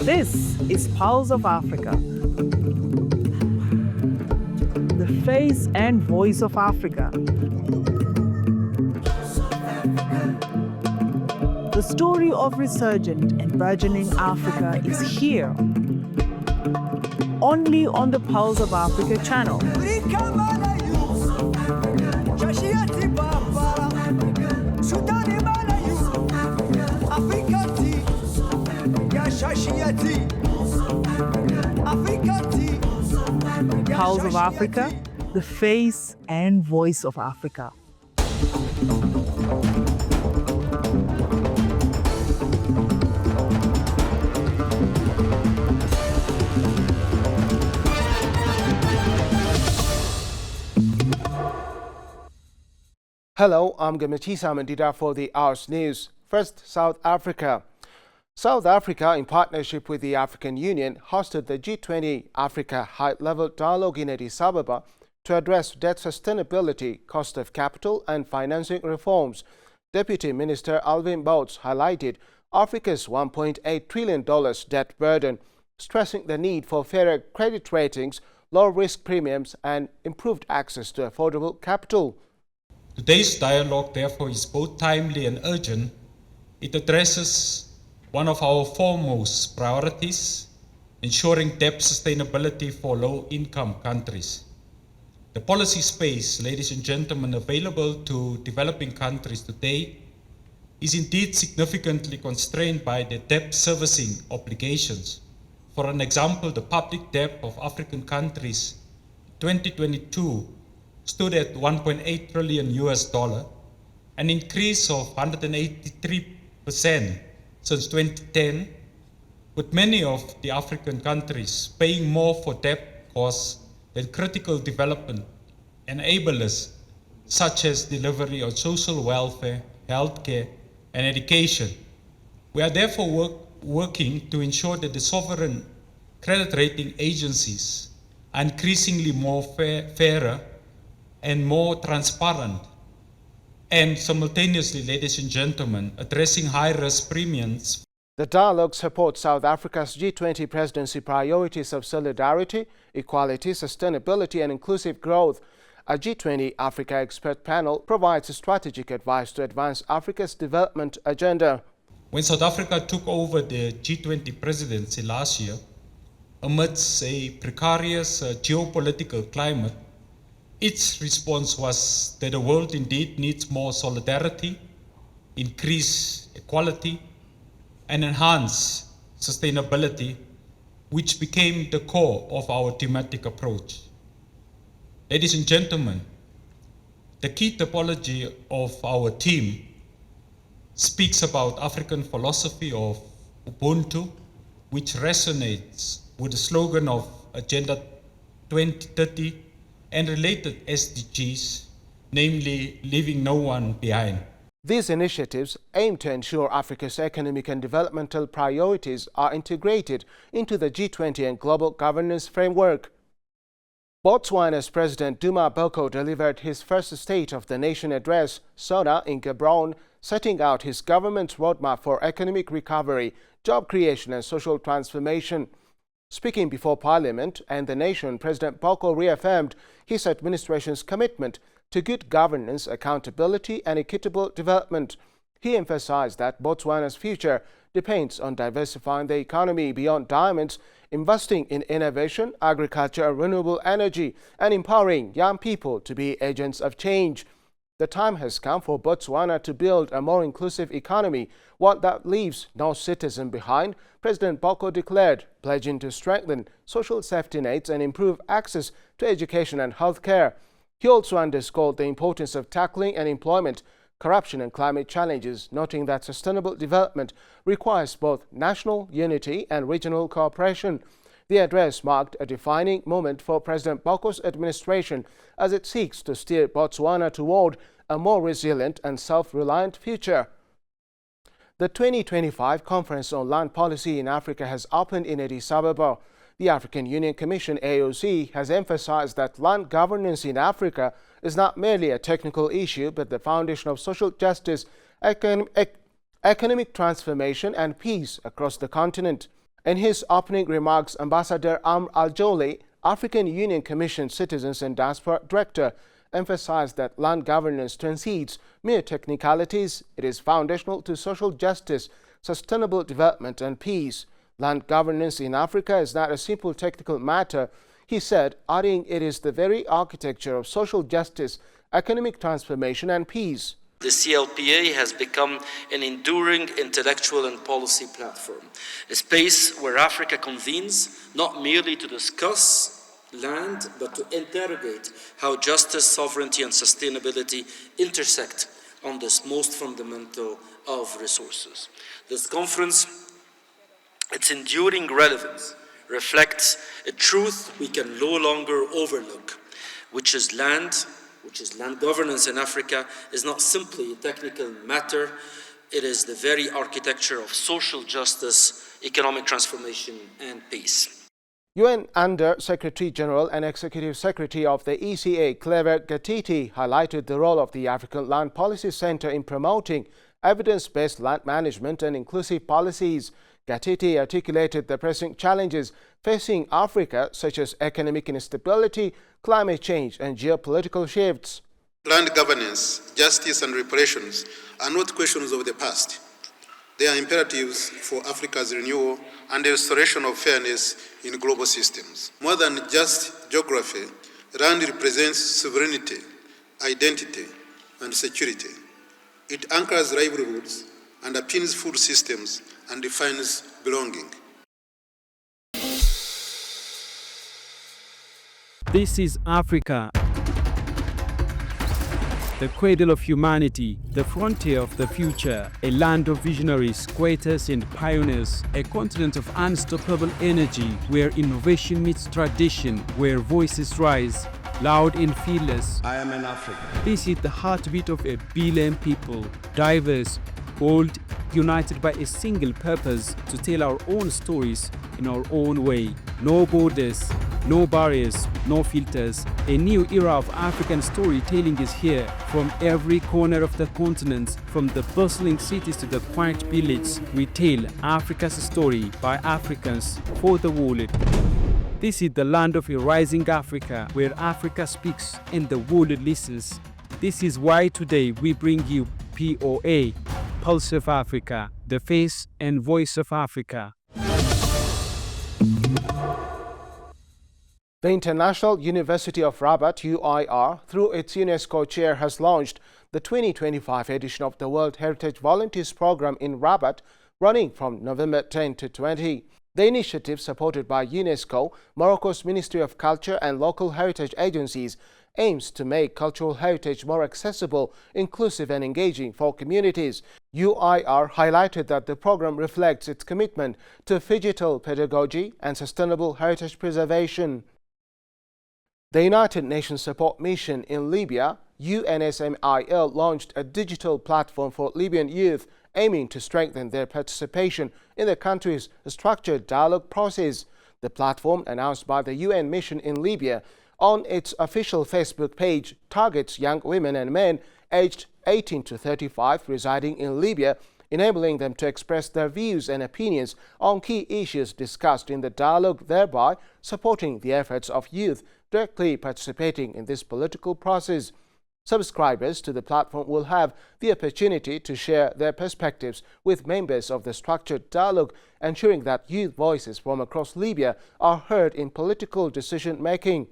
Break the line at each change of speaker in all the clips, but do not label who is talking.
This is Pulse of Africa, the face and voice of Africa. The story of resurgent and burgeoning Africa is here, only on the Pulse of Africa channel. Pulse of Africa, the face and voice of Africa.
Hello, I'm Gamatisa Mandida for the Hours News. First, South Africa. South Africa, in partnership with the African Union, hosted the G20 Africa High-Level Dialogue in Addis Ababa to address debt sustainability, cost of capital and financing reforms. Deputy Minister Alvin Boutts highlighted Africa's $1.8 trillion debt burden, stressing the need for fairer credit ratings, low risk premiums and improved access to affordable capital.
Today's dialogue, therefore, is both timely and urgent. It addresses one of our foremost priorities, ensuring debt sustainability for low-income countries. The policy space, ladies and gentlemen, available to developing countries today is indeed significantly constrained by the debt servicing obligations. For an example, the public debt of African countries in 2022 stood at $1.8 trillion, an increase of 183% since 2010, with many of the African countries paying more for debt costs than critical development enablers such as delivery of social welfare, healthcare, and education. We are therefore working to ensure that the sovereign credit rating agencies are increasingly more fairer and more transparent, and simultaneously, ladies and gentlemen, addressing high-risk premiums.
The dialogue supports South Africa's G20 presidency priorities of solidarity, equality, sustainability and inclusive growth. A G20 Africa expert panel provides strategic advice to advance Africa's development agenda.
When South Africa took over the G20 presidency last year, amidst a precarious geopolitical climate, its response was that the world indeed needs more solidarity, increase equality, and enhance sustainability, which became the core of our thematic approach. Ladies and gentlemen, the key topology of our team speaks about African philosophy of Ubuntu, which resonates with the slogan of Agenda 2030 and related SDGs, namely leaving no one behind.
These initiatives aim to ensure Africa's economic and developmental priorities are integrated into the G20 and global governance framework. Botswana's President Duma Boko delivered his first State of the Nation address, SONA, in Gaborone, setting out his government's roadmap for economic recovery, job creation and social transformation. Speaking before Parliament and the nation, President Boko reaffirmed his administration's commitment to good governance, accountability and equitable development. He emphasized that Botswana's future depends on diversifying the economy beyond diamonds, investing in innovation, agriculture and renewable energy, and empowering young people to be agents of change. The time has come for Botswana to build a more inclusive economy, one that leaves no citizen behind, President Boko declared, pledging to strengthen social safety nets and improve access to education and health care. He also underscored the importance of tackling unemployment, corruption and climate challenges, noting that sustainable development requires both national unity and regional cooperation. The address marked a defining moment for President Boko's administration as it seeks to steer Botswana toward a more resilient and self-reliant future. The 2025 Conference on Land Policy in Africa has opened in Addis Ababa. The African Union Commission AOC has emphasized that land governance in Africa is not merely a technical issue but the foundation of social justice, economic transformation and peace across the continent. In his opening remarks, Ambassador Amr Al-Joli, African Union Commission Citizens and Diaspora Director, emphasized that land governance transcends mere technicalities. It is foundational to social justice, sustainable development and peace. Land governance in Africa is not a simple technical matter, he said, adding it is the very architecture of social justice, economic transformation and peace.
The CLPA has become an enduring intellectual and policy platform, a space where Africa convenes not merely to discuss land, but to interrogate how justice, sovereignty and sustainability intersect on this most fundamental of resources. This conference, its enduring relevance, reflects a truth we can no longer overlook, which is land governance in Africa is not simply a technical matter, it is the very architecture of social justice, economic transformation and peace.
UN Under Secretary General and Executive Secretary of the ECA, Clever Gatiti, highlighted the role of the African Land Policy Center in promoting evidence-based land management and inclusive policies. Gatiti articulated the pressing challenges facing Africa, such as economic instability, climate change and geopolitical shifts.
Land governance, justice and reparations are not questions of the past. They are imperatives for Africa's renewal and the restoration of fairness in global systems. More than just geography, land represents sovereignty, identity and security. It anchors livelihoods, underpins food systems and defines belonging.
This is Africa, the cradle of humanity, the frontier of the future, a land of visionaries, creators and pioneers, a continent of unstoppable energy where innovation meets tradition, where voices rise, loud and fearless.
I am an African.
This is the heartbeat of a billion people, diverse, bold, united by a single purpose to tell our own stories in our own way. No borders, no barriers, no filters. A new era of African storytelling is here. From every corner of the continent, from the bustling cities to the quiet village, we tell Africa's story by Africans for the world. This is the land of a rising Africa, where Africa speaks and the world listens. This is why today we bring you POA, Pulse of Africa, the face and voice of Africa.
The International University of Rabat, UIR, through its UNESCO chair, has launched the 2025 edition of the World Heritage Volunteers Program in Rabat, running from November 10 to 20. The initiative, supported by UNESCO, Morocco's Ministry of Culture and local heritage agencies, aims to make cultural heritage more accessible, inclusive and engaging for communities. UIR highlighted that the program reflects its commitment to digital pedagogy and sustainable heritage preservation. The United Nations Support Mission in Libya, UNSMIL, launched a digital platform for Libyan youth aiming to strengthen their participation in the country's structured dialogue process. The platform, announced by the UN mission in Libya on its official Facebook page, targets young women and men aged 18 to 35 residing in Libya, enabling them to express their views and opinions on key issues discussed in the dialogue, thereby supporting the efforts of youth directly participating in this political process. Subscribers to the platform will have the opportunity to share their perspectives with members of the structured dialogue, ensuring that youth voices from across Libya are heard in political decision-making.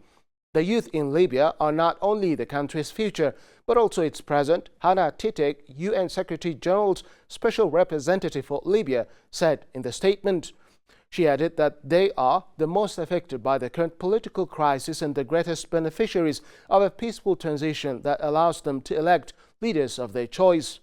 The youth in Libya are not only the country's future, but also its present, Hannah Titek, UN Secretary General's Special Representative for Libya, said in the statement. She added that they are the most affected by the current political crisis and the greatest beneficiaries of a peaceful transition that allows them to elect leaders of their choice.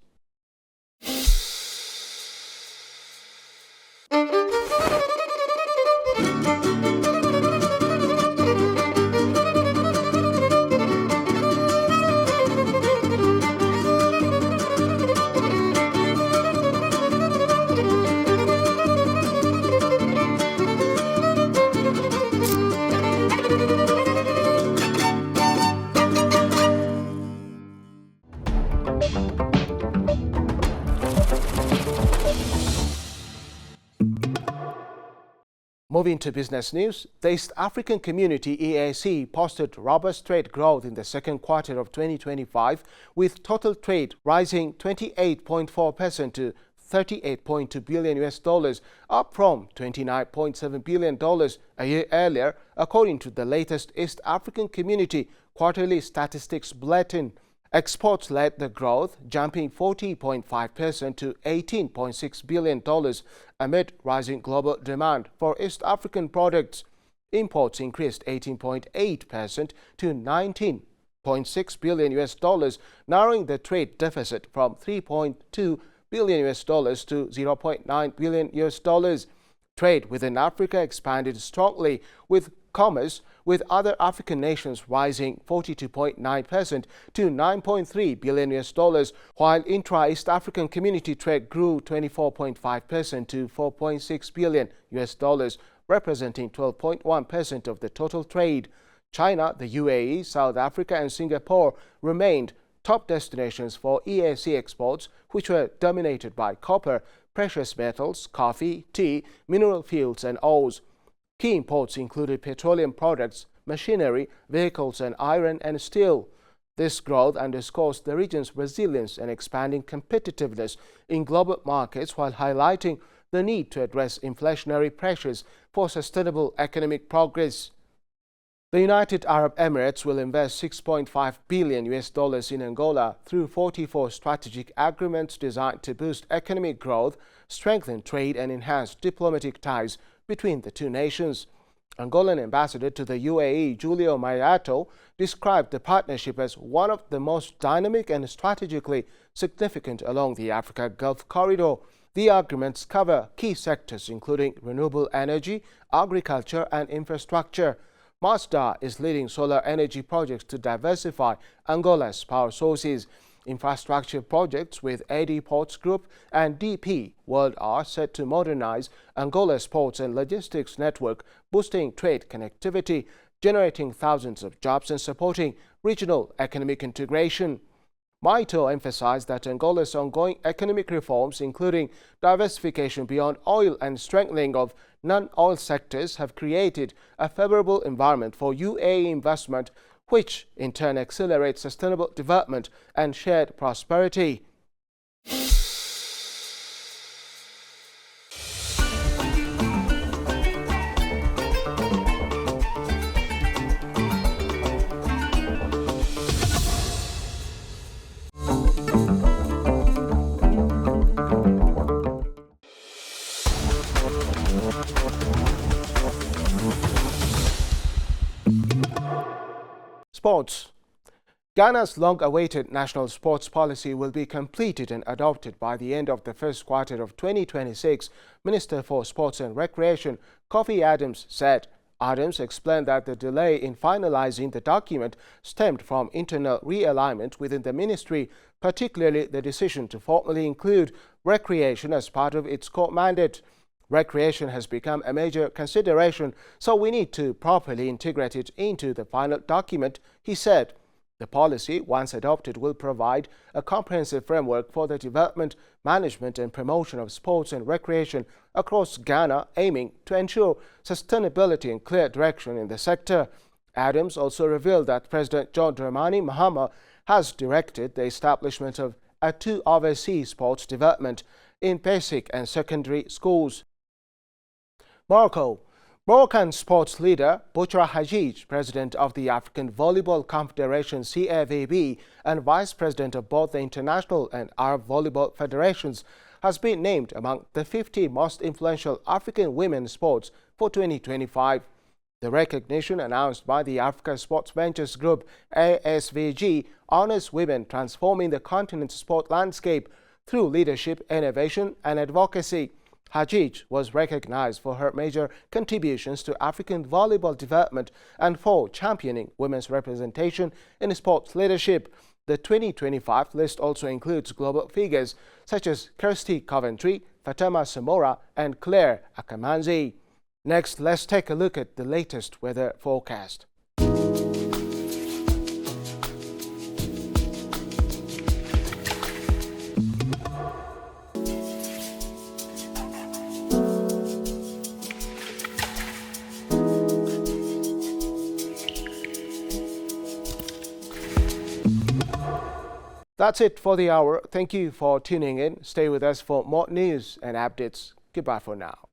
Moving to business news, the East African Community EAC posted robust trade growth in the second quarter of 2025, with total trade rising 28.4% to $38.2 billion, up from $29.7 billion a year earlier, according to the latest East African Community Quarterly Statistics Bulletin. Exports led the growth, jumping 40.5% to $18.6 billion amid rising global demand for East African products. Imports increased 18.8% to $19.6 billion, narrowing the trade deficit from $3.2 billion to $0.9 billion. Trade within Africa expanded strongly, with commerce with other African nations rising 42.9% to $9.3 billion, while intra-East African Community trade grew 24.5% to $4.6 billion, representing 12.1% of the total trade. China, the UAE, South Africa and Singapore remained top destinations for EAC exports, which were dominated by copper, precious metals, coffee, tea, mineral fuels and oils. Key imports included petroleum products, machinery, vehicles and iron and steel. This growth underscores the region's resilience and expanding competitiveness in global markets, while highlighting the need to address inflationary pressures for sustainable economic progress. The United Arab Emirates will invest $6.5 billion in Angola through 44 strategic agreements designed to boost economic growth, strengthen trade and enhance diplomatic ties between the two nations. Angolan ambassador to the UAE, Julio Maiato, described the partnership as one of the most dynamic and strategically significant along the Africa Gulf corridor. The agreements cover key sectors including renewable energy, agriculture and infrastructure. Mazda is leading solar energy projects to diversify Angola's power sources. Infrastructure projects with AD Ports Group and DP World are set to modernize Angola's ports and logistics network, boosting trade connectivity, generating thousands of jobs and supporting regional economic integration. Maito emphasized that Angola's ongoing economic reforms, including diversification beyond oil and strengthening of non-oil sectors, have created a favorable environment for UAE investment, which in turn accelerates sustainable development and shared prosperity. Sports. Ghana's long-awaited national sports policy will be completed and adopted by the end of the first quarter of 2026, Minister for Sports and Recreation Kofi Adams said. Adams explained that the delay in finalizing the document stemmed from internal realignment within the ministry, particularly the decision to formally include recreation as part of its core mandate. Recreation has become a major consideration, so we need to properly integrate it into the final document, he said. The policy, once adopted, will provide a comprehensive framework for the development, management and promotion of sports and recreation across Ghana, aiming to ensure sustainability and clear direction in the sector. Adams also revealed that President John Dramani Mahama has directed the establishment of a 2 overseas sports development in basic and secondary schools. Morocco. Moroccan sports leader Bouchra Hajij, president of the African Volleyball Confederation CAVB and vice president of both the International and Arab Volleyball Federations, has been named among the 50 most influential African women's sports for 2025. The recognition, announced by the Africa Sports Ventures Group ASVG, honors women transforming the continent's sport landscape through leadership, innovation and advocacy. Hajij was recognized for her major contributions to African volleyball development and for championing women's representation in sports leadership. The 2025 list also includes global figures such as Kirsty Coventry, Fatema Samora and Claire Akamanzi. Next, let's take a look at the latest weather forecast. That's it for the hour. Thank you for tuning in. Stay with us for more news and updates. Goodbye for now.